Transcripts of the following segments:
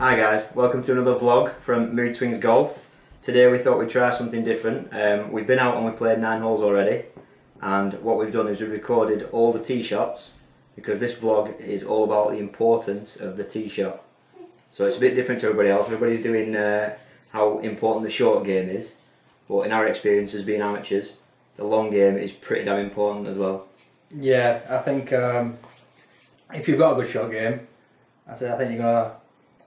Hi guys, welcome to another vlog from Mood Swings Golf. Today we thought we'd try something different. We've been out and we played 9 holes already, and what we've done is we've recorded all the tee shots because this vlog is all about the importance of the tee shot. So it's a bit different to everybody else. Everybody's doing how important the short game is, but in our experience as being amateurs, the long game is pretty damn important as well. Yeah, I think if you've got a good short game, I think you're gonna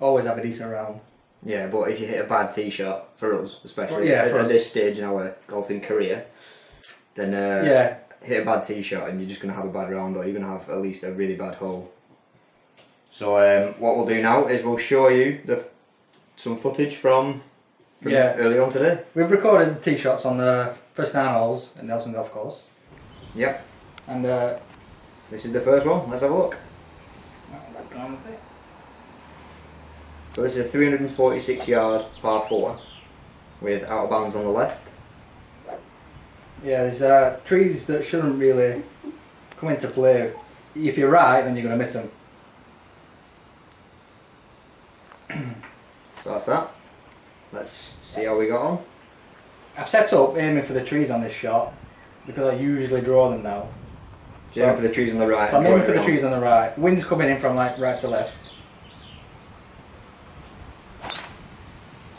always have a decent round. Yeah, but if you hit a bad tee shot, for us especially, for at us. this stage in our golfing career, then hit a bad tee shot and you're just going to have a bad round, or you're going to have at least a really bad hole. So what we'll do now is we'll show you some footage from earlier on today. We've recorded the tee shots on the first 9 holes at Nelson Golf Course. Yep. And this is the first one. Let's have a look. So this is a 346 yard par 4 with out of bounds on the left. Yeah, there's trees that shouldn't really come into play. If you're right, then you're going to miss them. So that's that. Let's see how we got on. I've set up aiming for the trees on this shot because I usually draw them now. So aiming for the trees on the right. So I'm aiming for the trees on the right. Wind's coming in from like right to left.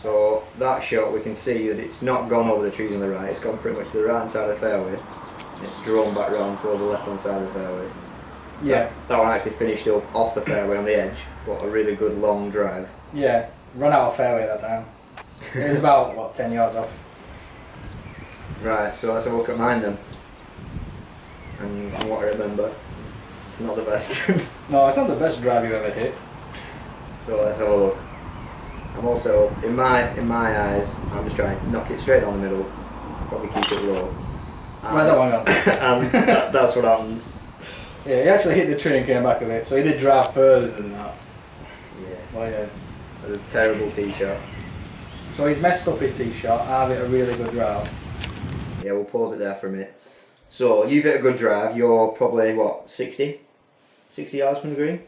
So that shot, we can see that it's not gone over the trees on the right, it's gone pretty much to the right hand side of the fairway, and it's drawn back round towards the left hand side of the fairway. Yeah. That one actually finished up off the fairway on the edge, but a really good long drive. Yeah, run out of fairway that time. It was about, what, 10 yards off. Right, so let's have a look at mine then. And from what I remember, it's not the best. No, it's not the best drive you ever hit. So let's have a look. I'm also, in my eyes, I'm just trying to knock it straight down the middle, probably keep it low. Where's that one gone? And that's what happens. Yeah, he actually hit the tree and came back a bit, so he did drive further than that. Yeah. Well, yeah. It was a terrible tee shot. So he's messed up his tee shot, I've hit a really good drive. Yeah, we'll pause it there for a minute. So, you've hit a good drive, you're probably, what, 60? 60 yards from the green?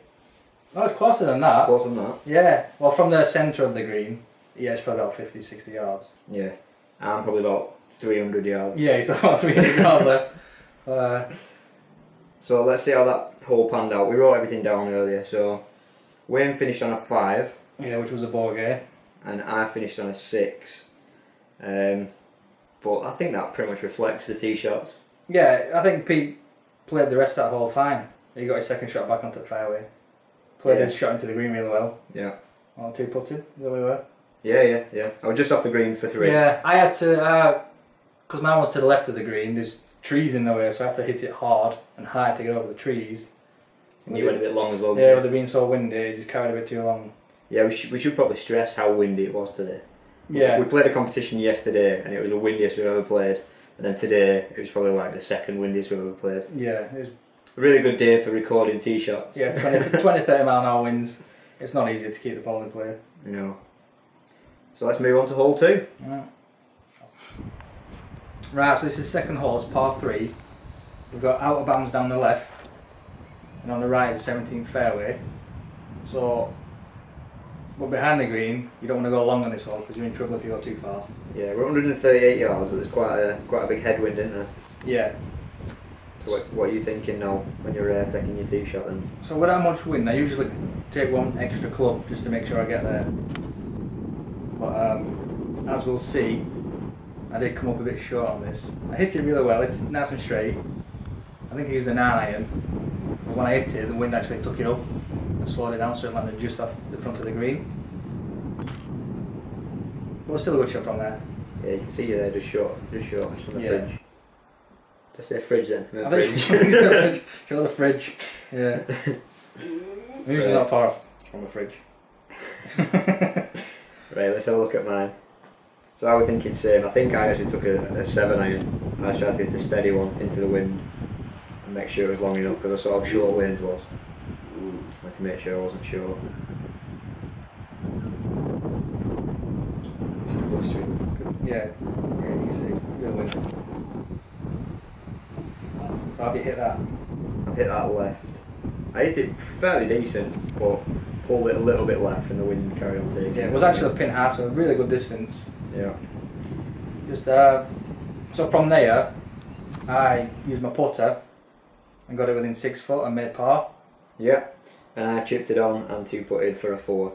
Oh, it's closer than that. Closer than that? Yeah, well from the centre of the green, yeah, it's probably about 50, 60 yards. Yeah. I'm probably about 300 yards. Yeah, he's about 300 yards left. So let's see how that hole panned out. We wrote everything down earlier, so Wayne finished on a 5. Yeah, which was a bogey. And I finished on a 6. But I think that pretty much reflects the tee shots. Yeah, I think Pete played the rest of that hole fine. He got his second shot back onto the fairway. Played his shot into the green really well. Yeah. On 2 putted, there we were. Yeah. I was just off the green for 3. Yeah, I had to, because mine was to the left of the green, there's trees in the way, so I had to hit it hard and high to get over the trees. And you went a bit long as well. Yeah, with it being so windy, it just carried a bit too long. Yeah, we should probably stress how windy it was today. Yeah. We played a competition yesterday and it was the windiest we've ever played. And then today, it was probably like the second windiest we've ever played. Yeah, it was a really good day for recording tee shots. Yeah, 20, 30 mile an hour winds. It's not easy to keep the ball in play. No. So let's move on to hole 2. Right, so this is the second hole, it's par 3. We've got out of bounds down the left, and on the right is the 17th fairway. So, but behind the green, you don't want to go long on this hole because you're in trouble if you go too far. Yeah, we're 138 yards, but there's quite a big headwind, isn't there? Yeah. So what are you thinking now when you're taking your tee shot then? So with that much wind, I usually take one extra club just to make sure I get there. But as we'll see, I did come up a bit short on this. I hit it really well, it's nice and straight. I think I used a 9 iron, but when I hit it, the wind actually took it up and slowed it down so it landed just off the front of the green. But it was still a good shot from there. Yeah, you can see you there just short from the Yeah. fridge. Just say fridge then. I think fridge. Show the fridge. Yeah. I'm usually not far off from the fridge. Right, let's have a look at mine. So I was thinking same. I think I actually took a 7 iron. I was trying to hit a steady one into the wind and make sure it was long enough because I saw how short Wayne's was. I had to make sure I wasn't short. Yeah, you see, real wind. So have you hit that? I've hit that left. I hit it fairly decent, but pulled it a little bit left and the wind carried on taking Yeah, it was actually a pin high, so a really good distance. Yeah. Just so from there, I used my putter and got it within 6 foot and made par. Yeah. And I chipped it on and 2-putted for a 4.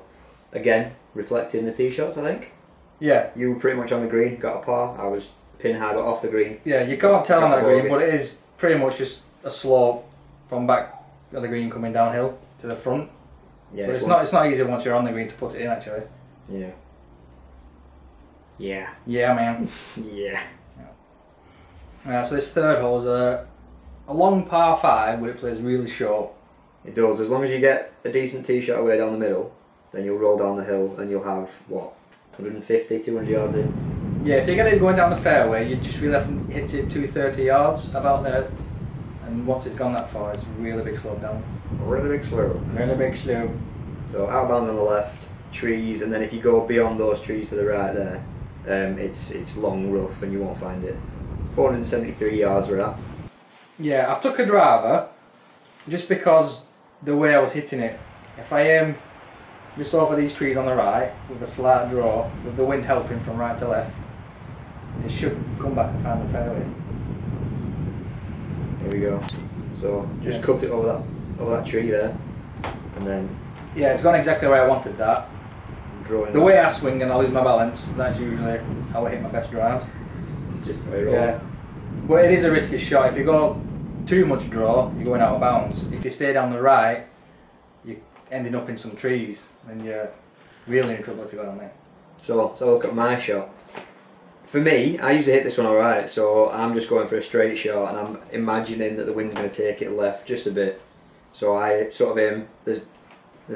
Again, reflecting the tee shots, I think. Yeah. You were pretty much on the green, got a par. I was pin high but off the green. Yeah, you can't tell on Got that a green, bogey. but it is pretty much just a slope from back of the green coming downhill to the front. Yeah. So it's not easy once you're on the green to put it in actually. Yeah. Yeah. Yeah, man. Yeah. So this third hole is a long par 5, but it plays really short. It does. As long as you get a decent tee shot away down the middle, then you'll roll down the hill and you'll have, what, 150, 200 yards in? Yeah, if you get it going down the fairway, you just really have to hit it 230 yards about there. And once it's gone that far, it's a really big slope down. Really big slope. Really big slope. So out of bounds on the left, trees, and then if you go beyond those trees to the right there, it's long rough and you won't find it. 473 yards we're at. Yeah, I've took a driver just because the way I was hitting it. If I aim just over these trees on the right with a slight draw, with the wind helping from right to left, it should come back and find the fairway. Here we go. So just Yeah. cut it over that tree there, and then Yeah, it's gone exactly where I wanted that. draw in. The way I swing and I lose my balance, that's usually how I hit my best drives. It's just the way it rolls. Yeah. But it is a risky shot. If you go too much draw, you're going out of bounds. If you stay down the right, you're ending up in some trees, and you're really in trouble if you go down there. So let's have a look at my shot. For me, I usually hit this one alright, so I'm just going for a straight shot and I'm imagining that the wind's going to take it left just a bit. So I sort of aim, there's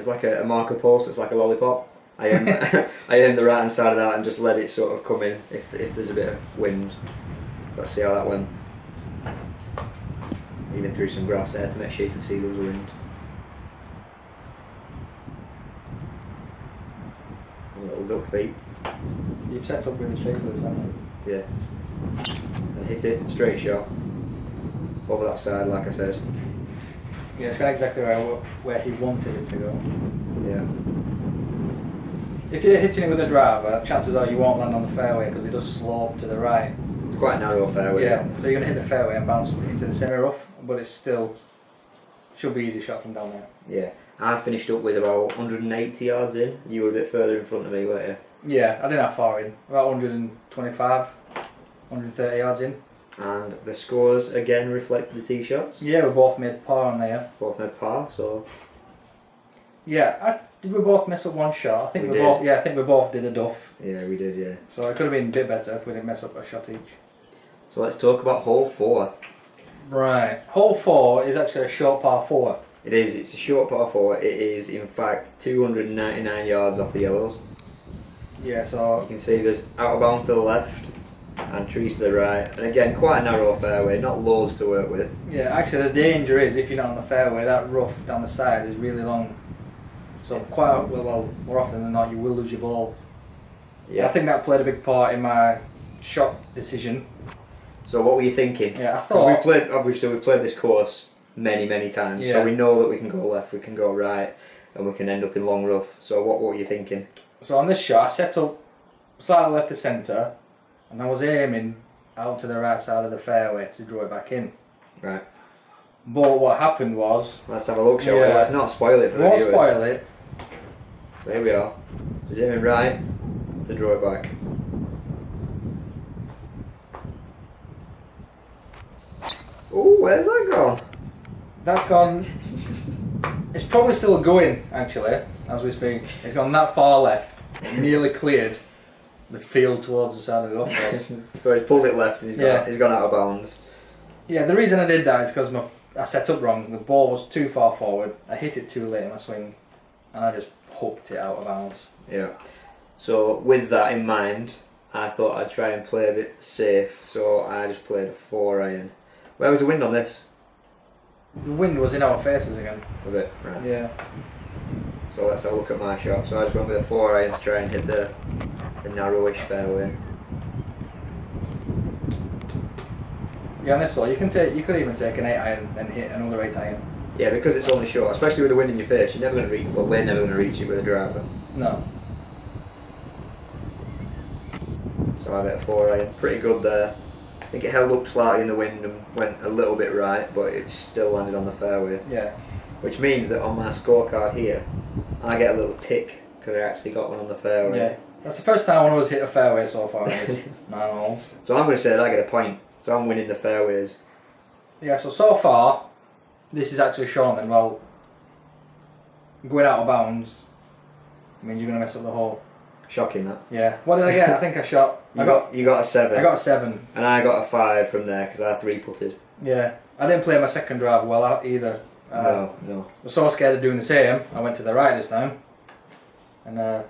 like a marker post that's like a lollipop. I aim, I aim the right hand side of that and just let it sort of come in if there's a bit of wind. So let's see how that went. Even through some grass there to make sure you can see there was wind. Little duck feet. You've set up really straight for this, haven't you? Yeah. And hit it, straight shot. Over that side, like I said. Yeah, it's gone exactly where he wanted it to go. Yeah. If you're hitting it with a driver, chances are you won't land on the fairway because it does slope to the right. It's quite a narrow fairway. Yeah, so you're going to hit the fairway and bounce into the semi-rough, but it still should be easy shot from down there. Yeah. I finished up with about 180 yards in. You were a bit further in front of me, weren't you? Yeah, I didn't have far in. About 125, 130 yards in. And the scores again reflect the tee shots. Yeah, we both made par on there. Both made par, so Yeah, did we both mess up one shot? I think We we did. both. Yeah, I think we both did a duff. yeah, we did, yeah. So it could have been a bit better if we didn't mess up a shot each. So let's talk about hole 4. Right. Hole 4 is actually a short par 4. It is, it's a short par 4. It is in fact 299 yards off the yellows. Yeah, You so can see there's out of bounds to the left and trees to the right. And again, quite a narrow fairway, not loads to work with. yeah, actually the danger is if you're not on the fairway, that rough down the side is really long. So quite well, more often than not, you will lose your ball. Yeah. I think that played a big part in my shot decision. So what were you thinking? Yeah, I 'Cause thought. we played, obviously we played this course many times, Yeah. so we know that we can go left, we can go right, and we can end up in long rough. So what were you thinking? So on this shot, I set up slightly left to centre, and I was aiming out to the right side of the fairway to draw it back in. Right. But what happened was, Let's have a look, shall we? Yeah. Let's not spoil it for the won't viewers. spoil it. So here we are. Just aiming right to draw it back. Oh, where's that gone? That's gone. It's probably still going actually as we speak. It's gone that far left, nearly cleared the field towards the side of the golf course. So he's pulled it left and Yeah. he's gone out of bounds. Yeah, the reason I did that is because I set up wrong. The ball was too far forward. I hit it too late in my swing, and I just hooked it out of bounds. Yeah. So with that in mind, I thought I'd try and play a bit safe. So I just played a 4-iron. Where was the wind on this? The wind was in our faces again. Was it? Right. Yeah. So let's have a look at my shot. So I just went with a 4-iron to try and hit the narrowish fairway. Yeah, on this hole, you could even take an 8-iron and hit another 8-iron. Yeah, because it's only short, especially with the wind in your face, you're never going to reach. Well, we're never going to reach it with a driver. No. So I hit a 4-iron. Pretty good there. I think it held up slightly in the wind and went a little bit right, but it still landed on the fairway. Yeah. Which means that on my scorecard here, I get a little tick because I actually got one on the fairway. Yeah. That's the first time one of us hit a fairway so far in this 9 holes. So I'm going to say that I get a point. So I'm winning the fairways. Yeah, so far, this is actually shown then, well, going out of bounds means you're going to mess up the hole. Shocking that. Yeah. What did I get? I think I shot... You got a 7. I got a 7. And I got a 5 from there because I 3-putted. Yeah. I didn't play my second drive well either. No. I was so scared of doing the same, I went to the right this time. And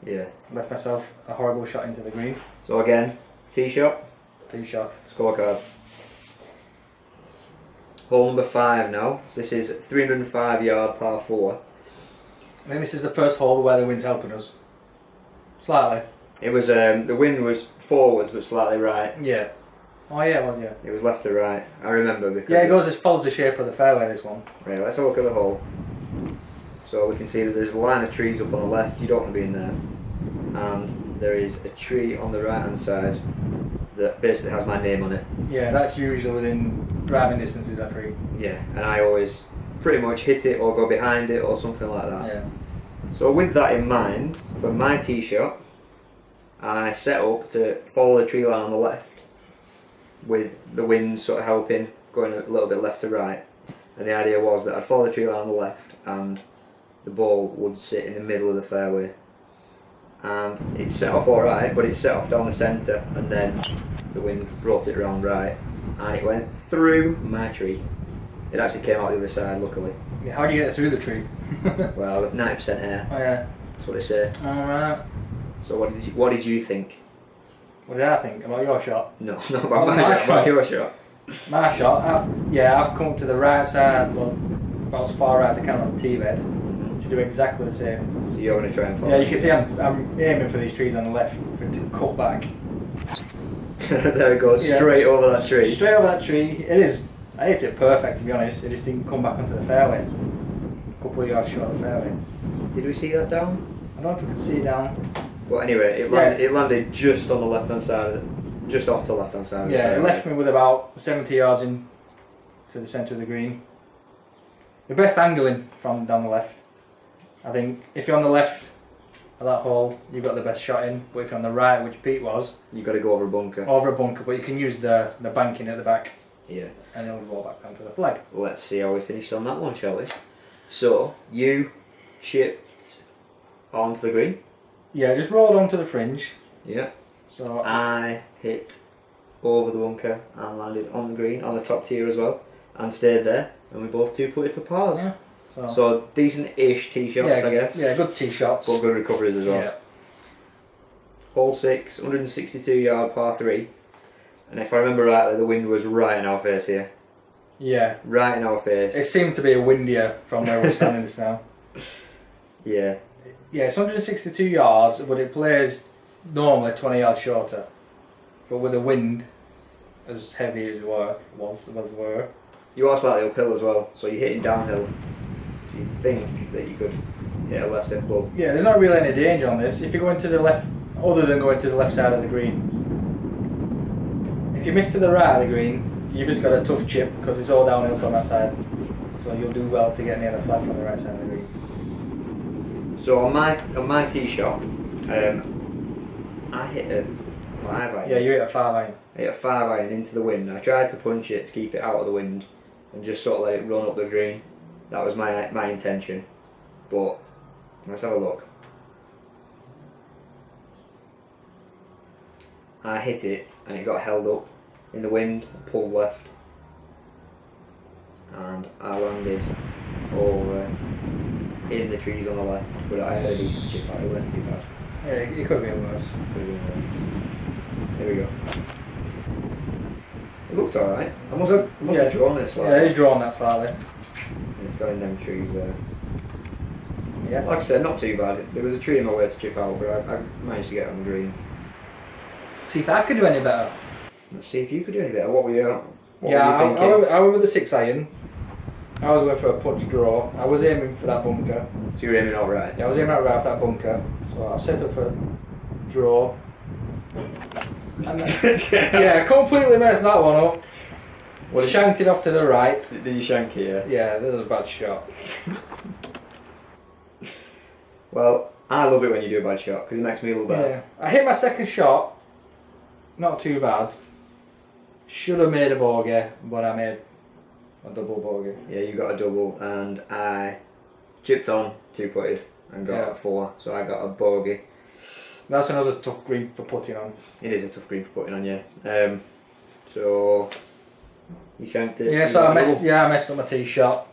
yeah, left myself a horrible shot into the green. So again, tee shot. Tee shot. Scorecard. Hole number 5 now. So this is 305 yard par 4. I think this is the first hole where the wind's helping us. Slightly. It was the wind was forwards but slightly right. Yeah. Oh yeah, it was, yeah. It was left to right. I remember because yeah, it follows the shape of the fairway, this one. Right, let's have a look at the hole. So we can see that there's a line of trees up on the left. You don't want to be in there. And there is a tree on the right hand side that basically has my name on it. Yeah, that's usually within driving distance is that tree. Yeah, and I always pretty much hit it or go behind it or something like that. Yeah. So with that in mind, for my tee shot, I set up to follow the tree line on the left with the wind sort of helping, going a little bit left to right. And the idea was that I'd follow the tree line on the left and the ball would sit in the middle of the fairway. And it set off alright, but it set off down the centre and then the wind brought it round right and it went through my tree. It actually came out the other side, luckily. Yeah, how do you get it through the tree? Well, 90% air. Oh yeah. That's what they say. Alright. So what did you think? What did I think about your shot? No, not about my shot, about your shot. My shot? I've come to the right side, well, about as far right as I can on the tee bed to do exactly the same. So you're going to try and follow? Yeah, you can see I'm aiming for these trees on the left for it to cut back. There it goes, straight over that tree. Straight over that tree. I hit it perfect, to be honest. It just didn't come back onto the fairway. A couple of yards short of the fairway. Did we see that down? I don't know if we could see it down. But anyway, it landed just on the left hand side of it, just off the left hand side of the fairway. Yeah, it left me with about 70 yards in to the centre of the green. The best angling from down the left. I think if you're on the left of that hole, you've got the best shot in. But if you're on the right, which Pete was, you've got to go over a bunker. Over a bunker, but you can use the banking at the back. Yeah. And it'll roll back down to the flag. Let's see how we finished on that one, shall we? So, you chipped onto the green? Yeah, just rolled onto the fringe. Yeah. So I hit over the bunker and landed on the green, on the top tier as well, and stayed there, and we both 2-putted for pars. Yeah. So decent-ish tee shots, I guess. Yeah, good tee shots. But good recoveries as well. Yeah. Hole 6, 162 yard par 3. And if I remember rightly, the wind was right in our face here. Yeah. Right in our face. It seemed to be windier from where we're standing just now. Yeah. Yeah, it's 162 yards, but it plays normally 20 yards shorter. But with the wind as heavy as were. You are slightly uphill as well, so you're hitting downhill. So you think that you could hit a lesser club. Yeah, there's not really any danger on this. If you're going to the left, other than going to the left side of the green. If you miss to the right of the green, you've just got a tough chip because it's all downhill from that side. So you'll do well to get near the flag from the right side of the green. So on my tee shot, I hit a 5-iron. Yeah, you hit a 5-iron. I hit a 5-iron into the wind. I tried to punch it to keep it out of the wind and just sort of let it run up the green. That was my intention. But let's have a look. I hit it and it got held up in the wind, pulled left, and I landed over in the trees on the left, but I had a decent chip out, it weren't too bad. Yeah, it could have been worse. There we go. It looked alright. I must have drawn it slightly. Yeah, it's drawn that slightly. And it's got in them trees there. Yeah. Like I said, not too bad. There was a tree in my way to chip out, but I managed to get on the green. See if I could do any better. Let's see if you could do any better. What were you thinking? I went with the 6-iron. I was going for a punch draw. I was aiming for that bunker. So you're aiming all right. Yeah, I was aiming right for that bunker. So I set up for draw. And yeah, completely messed that one up. Well, shanked it off to the right. Did you shank it? Yeah, that was a bad shot. Well, I love it when you do a bad shot because it makes me look better. Yeah, I hit my second shot. Not too bad. Should have made a bogey, but I made a double bogey. Yeah, you got a double, and I chipped on 2-putted and got a 4, so I got a bogey. That's another tough green for putting on. It is a tough green for putting on, yeah. So you shanked it. Yeah, so I messed up my tee shot.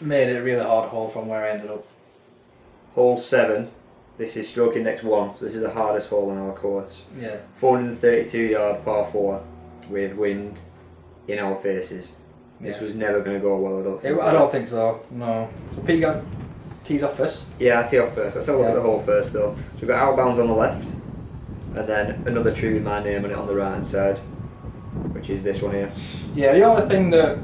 Made it a really hard hole from where I ended up. Hole 7. This is stroke index 1, so this is the hardest hole on our course. Yeah. 432 yard par 4 with wind in our faces. This was never going to go well, I don't think. I don't think so, no. So Pete got tees off first? Yeah, I tee off first. Let's have a look at the hole first though. So we've got out of bounds on the left, and then another tree with my name on it on the right hand side, which is this one here. Yeah, the only thing that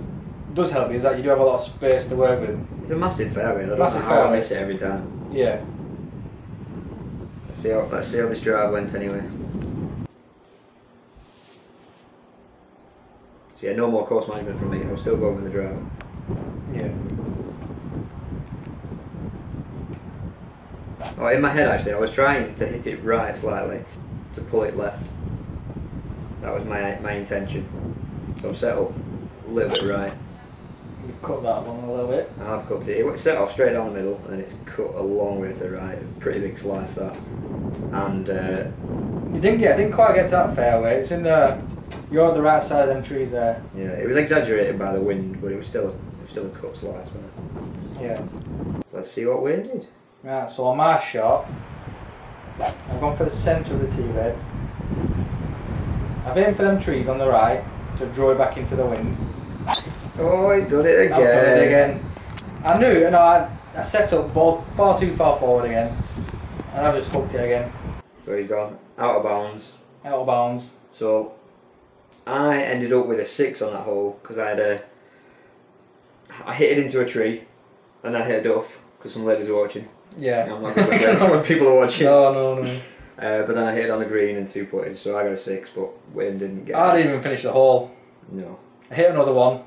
does help is that you do have a lot of space to work with. It's a massive fairway, I don't know how I miss it every time. Yeah. Let's see how this drive went anyway. So yeah, no more course management from me. I'll still go with the driver. Yeah. Oh, in my head actually, I was trying to hit it right slightly to pull it left. That was my intention. So I'm set up a little bit right. You cut that one a little bit. I've cut it. It went set off straight down the middle, and then it's cut a long way to the right. Pretty big slice that. And you didn't quite get to that fairway. It's in the. You're on the right side of them trees there. Yeah, it was exaggerated by the wind, but it was still a cut slice, wasn't it? Yeah. Let's see what Wayne did. Right, so on my shot, I've gone for the centre of the tee bed. I've aimed for them trees on the right to draw it back into the wind. Oh, he's done it again. I've done it again. I knew, you know, I set up ball far too far forward again, and I've just hooked it again. So he's gone out of bounds. Out of bounds. So I ended up with a 6 on that hole because I hit it into a tree, and I hit a duff because some ladies were watching. Yeah. I'm not good when people are watching. No. But then I hit it on the green and 2-putted, so I got a 6, but Wayne didn't get I it. didn't even finish the hole. No. I hit another one.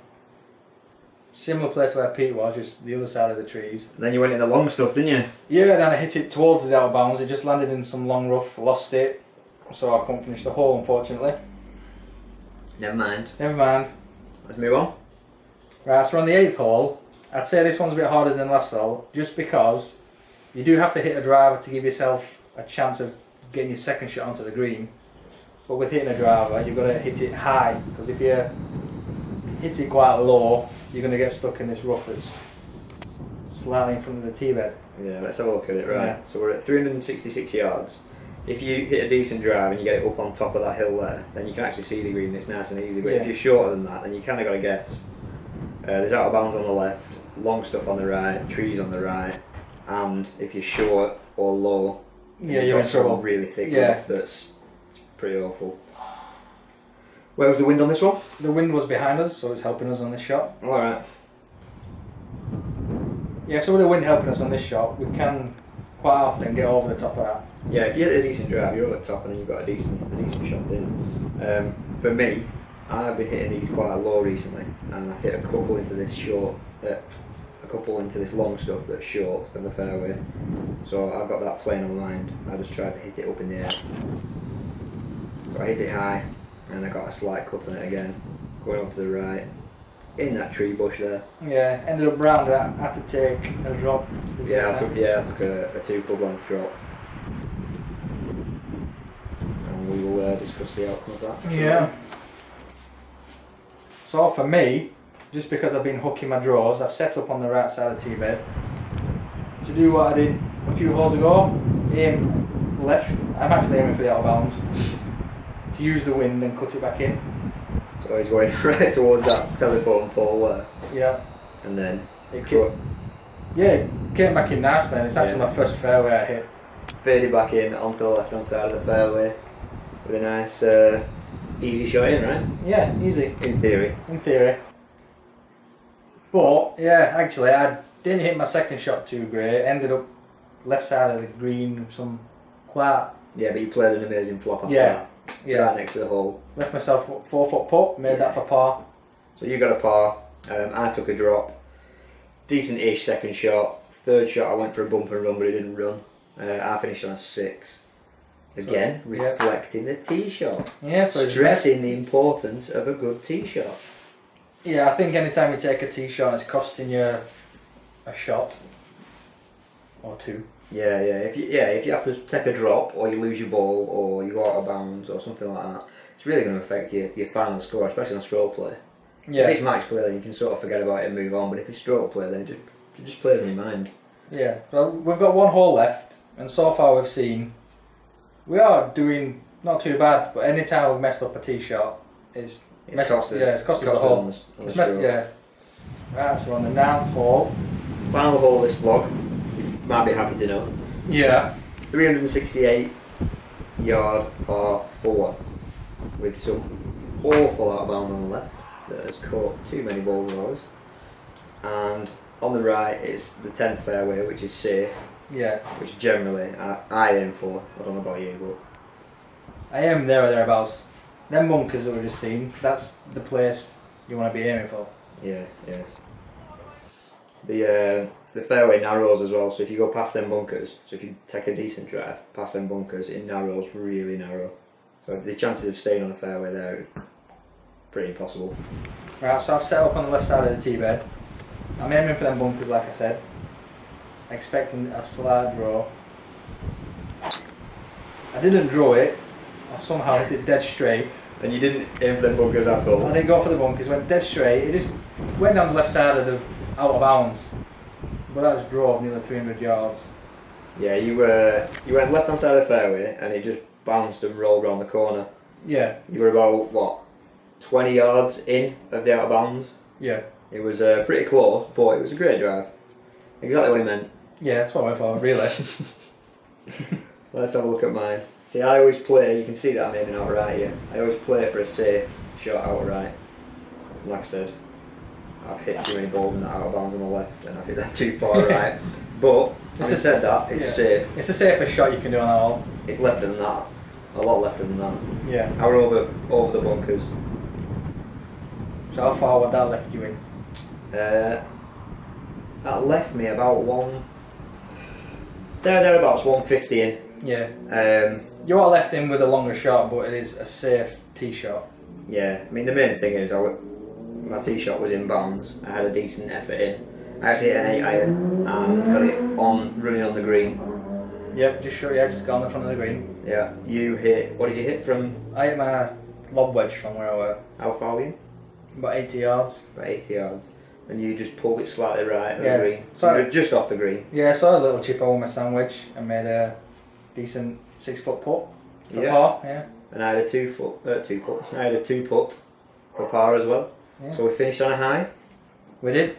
Similar place where Pete was, just the other side of the trees. And then you went in the long stuff, didn't you? Yeah, then I hit it towards the out of bounds. It just landed in some long rough, lost it. So I couldn't finish the hole, unfortunately. Never mind. Never mind. Let's move on. Right, so we're on the 8th hole. I'd say this one's a bit harder than the last hole, just because you do have to hit a driver to give yourself a chance of getting your second shot onto the green. But with hitting a driver, you've got to hit it high, because if you hit it quite low, you're going to get stuck in this rough that's slightly in front of the tee bed. Yeah, let's have a look at it. Right, Yeah. so we're at 366 yards. If you hit a decent drive and you get it up on top of that hill there, then you can actually see the green. It's nice and easy. But if you're shorter than that, then you kind of got to guess. There's out of bounds on the left, long stuff on the right, trees on the right, and if you're short or low, Yeah, you've you're got in trouble. some really thick Yeah. rough that's pretty awful. Where was the wind on this one? The wind was behind us, so it's helping us on this shot. Alright. Yeah, so with the wind helping us on this shot, we can quite often get over the top of that. Yeah, if you hit a decent drive, you're over the top and then you've got a decent shot in. For me, I've been hitting these quite low recently, and I've hit a couple into this short, a couple into this long stuff that's short of the fairway. So I've got that playing on my mind. I just tried to hit it up in the air. So I hit it high, and I got a slight cut on it again, going off to the right, in that tree bush there. Yeah, ended up round. I had to take a drop. Yeah, I took a 2 club length drop. And we will discuss the outcome of that. Yeah. So for me, just because I've been hooking my draws, I've set up on the right side of the tee bed to do what I did a few holes ago. Aim left. I'm actually aiming for the out of bounds to use the wind and cut it back in. So he's going right towards that telephone pole there. Yeah. And then It came back in nicely, and it's actually my first fairway I hit. faded back in onto the left hand side of the fairway with a nice easy shot in, right? Yeah, easy. In theory. In theory. But yeah, actually, I didn't hit my second shot too great. Ended up left side of the green with some quite. Yeah, but you played an amazing flop after Yeah, that. yeah. Right next to the hole. Left myself 4-foot putt. Made that for par. So you got a par. I took a drop. Decent-ish second shot. Third shot I went for a bump and run, but it didn't run. I finished on a 6. Again, So, yeah. reflecting the tee shot. Yeah, so it's Stressing the importance of a good tee shot. Yeah, I think anytime you take a tee shot, it's costing you a shot or two. Yeah. If you have to take a drop, or you lose your ball, or you go out of bounds, or something like that, it's really going to affect your final score, especially on stroke play. Yeah. If it's match play, then you can sort of forget about it and move on. But if it's stroke play, then it just plays in your mind. Yeah. Well, we've got one hole left, and so far we've seen we are doing not too bad. But any time we've messed up a tee shot, it's cost us. Yeah, it's cost us a hole. It's messed. Yeah. Right. So on the 9th hole. Final hole of this vlog. You might be happy to know. Yeah. 368 yard par 4 with some awful out of bounds on the left that has caught too many balls of ours, and on the right is the 10th fairway, which is safe. Yeah. Which generally I aim for. I don't know about you, but I am there or thereabouts. Them bunkers that we've just seen, that's the place you want to be aiming for. yeah. The fairway narrows as well, so if you go past them bunkers, so if you take a decent drive past them bunkers, it narrows really narrow. So the chances of staying on a fairway there are pretty impossible. Right, so I've set up on the left side of the tee bed. I'm aiming for them bunkers, like I said. Expecting a slide draw. I didn't draw it. I somehow hit it dead straight. And you didn't aim for them bunkers at all? I didn't go for the bunkers, went dead straight. It just went down the left side of the out of bounds. But that was drove nearly 300 yards. Yeah, you went left hand side of the fairway and it just bounced and rolled around the corner. Yeah. You were about, what, 20 yards in of the out of bounds? Yeah. It was pretty close, but it was a great drive. Exactly what he meant. Yeah, that's what I thought, really. Let's have a look at mine. See, I always play, you can see that I'm aiming outright here. I always play for a safe shot outright. Like I said, I've hit too many balls in that out of bounds on the left, and I think they're too far right. But, having said that, it's safe. It's the safest shot you can do on that hole. It's lefter than that. A lot lefter than that. Yeah. I were over the bunkers. So how far would that left you in? That left me about thereabouts 150 in. Yeah. You are left in with a longer shot, but it is a safe tee shot. Yeah, I mean the main thing is my tee shot was in bounds. I had a decent effort in. I actually hit an 8 iron and got it running on the green. Yep, just got on the front of the green. Yeah, you hit. What did you hit from? I hit my lob wedge from where I were. How far were you? About 80 yards. About 80 yards. And you just pulled it slightly right of Yeah. the green. So just off the green. Yeah, so I had a little chip over my sandwich and made a decent 6-foot putt for Yeah. par. Yeah. And I had a 2 foot. I had a 2 putt for par as well. Yeah. So we finished on a high. We did.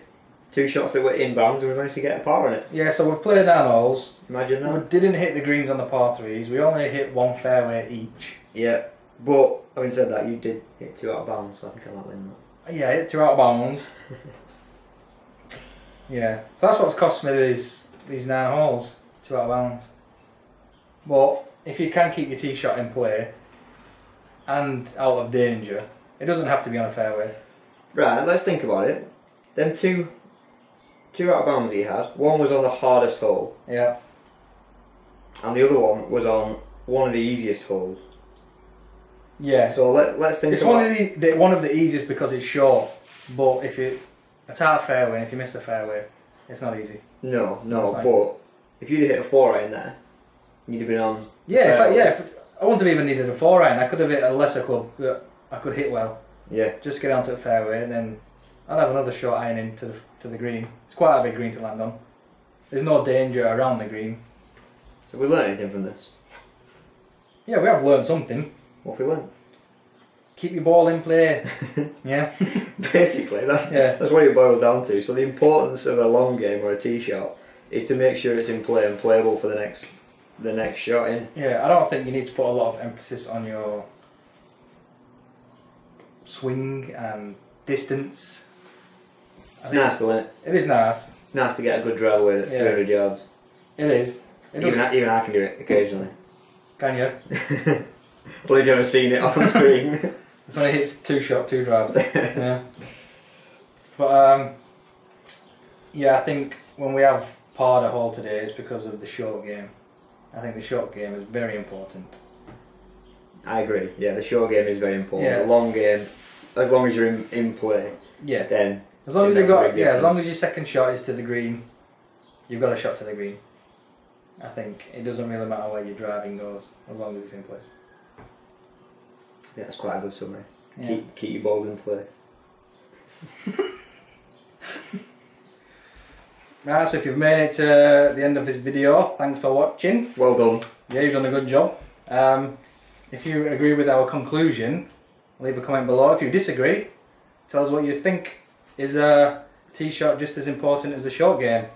2 shots that were in bounds, and we managed to get a par on it. Yeah, so we've played 9 holes. Imagine that. We didn't hit the greens on the par 3s. We only hit one fairway each. Yeah, but having said that, you did hit 2 out of bounds, so I think I might win that. Yeah, hit 2 out of bounds. Yeah, so that's what's cost me these 9 holes, 2 out of bounds. But if you can keep your tee shot in play and out of danger, it doesn't have to be on a fairway. Right, let's think about it. Them two out of bounds that you had, one was on the hardest hole, Yeah. and the other one was on one of the easiest holes. Yeah. So let's think It's about one of the easiest because it's short, but if it's hard fairway and if you miss the fairway, it's not easy. No, That's fine. but if you'd have hit a 4 iron there, you'd have been on. Yeah, if I wouldn't have even needed a 4 iron. I could have hit a lesser club that I could hit well. Yeah. Just get onto the fairway and then I'd have another short iron into the green. It's quite a big green to land on. There's no danger around the green. So we learned anything from this? Yeah, we have learned something. What have we learned? Keep your ball in play. Yeah. Basically, that's what it boils down to. So the importance of a long game or a tee shot is to make sure it's in play and playable for the next shot in. Yeah, I don't think you need to put a lot of emphasis on your swing and distance. It's nice though, isn't it? It is nice. It's nice to get a good drive away that's 300 yards. It is. Even I can do it occasionally. Can you? I believe you've ever seen it on the screen. It's when it hits 2 shot, 2 drives. Yeah. But yeah, I think when we have parred a hole today, it's because of the short game. I think the short game is very important. I agree. Yeah, the short game is very important. Yeah. The long game, as long as you're in play, Yeah. then As long it as you've makes a got, big yeah, as long difference. as your second shot is to the green, you've got a shot to the green. I think it doesn't really matter where your driving goes, as long as it's in play. Yeah, that's quite a good summary. Yeah. Keep your balls in play. Right, so if you've made it to the end of this video, thanks for watching. Well done. Yeah, you've done a good job. If you agree with our conclusion, leave a comment below. If you disagree, tell us what you think. Is a tee shot just as important as a short game?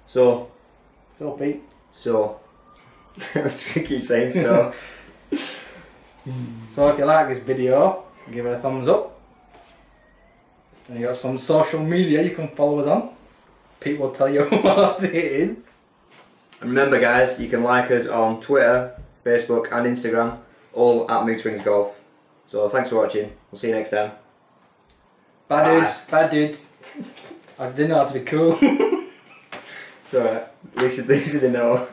So, Pete. I'm just gonna keep saying so. So if you like this video, give it a thumbs up. And you got some social media you can follow us on. Pete will tell you what it is. And remember, guys, you can like us on Twitter, Facebook, and Instagram, all at Mood Swings Golf. So thanks for watching. We'll see you next time. Bye dudes. Bye dudes. I didn't know how to be cool. It's alright. At least you know.